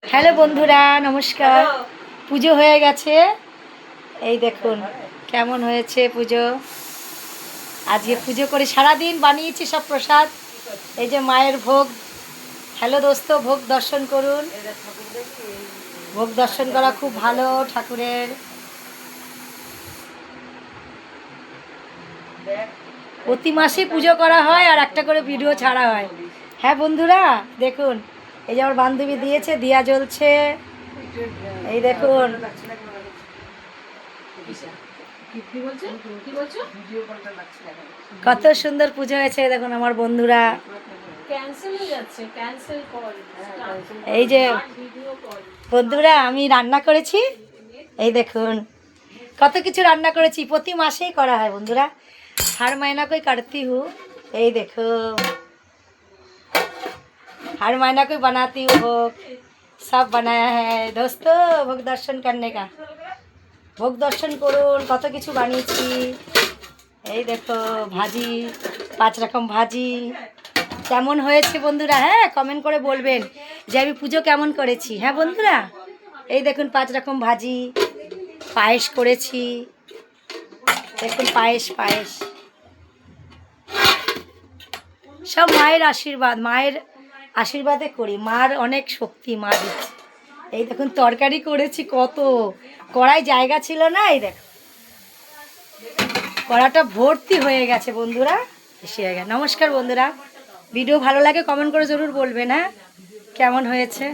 Hello বন্ধুরা, নমস্কার। পুজো হয়ে গেছে, এই দেখুন কেমন হয়েছে পুজো। আজকে পুজো করে সারাদিন বানিয়েছি সব প্রসাদ। এই যে মায়ের ভোগ। হ্যালো দোস্ত, ভোগ দর্শন করুন। ভোগ দর্শন করা খুব ভালো ঠাকুরের। প্রতি মাসেই পুজো করা হয় আর একটা করে ভিডিও ছাড়া হয়। হ্যাঁ বন্ধুরা দেখুন, এই যে আমার বান্ধবী দিয়েছে, দিয়া জ্বলছে। এই দেখুন কত সুন্দর পুজো হয়েছে। দেখুন আমার বন্ধুরা, এই যে বন্ধুরা আমি রান্না করেছি। এই দেখুন কত কিছু রান্না করেছি, প্রতি মাসেই করা হয় বন্ধুরা। हर महीना कोई करती हूँ। यही देखो हर महीना कोई बनाती हूँ भोग। सब बनाया है दोस्तों, भोग दर्शन करने का। भोग दर्शन করুন, কত কিছু বানিয়েছি। এই দেখো ভাজি, 5 রকম ভাজি। কেমন হয়েছে বন্ধুরা? হ্যাঁ কমেন্ট করে বলবেন যে আমি পুজো কেমন করেছি। হ্যাঁ বন্ধুরা এই দেখুন 5 রকম ভাজি, পায়েস করেছি। দেখুন পায়েস পায়েস সব মায়ের আশীর্বাদ, মায়ের আশীর্বাদে করি। মার অনেক শক্তি, মা দিচ্ছে। এই দেখুন তরকারি করেছি কত, কড়াই জায়গা ছিল না। এই দেখো কড়াটা ভর্তি হয়ে গেছে বন্ধুরা, বেশি হয়ে গেছে। নমস্কার বন্ধুরা, ভিডিও ভালো লাগে কমেন্ট করে জরুর বলবেন হ্যাঁ কেমন হয়েছে।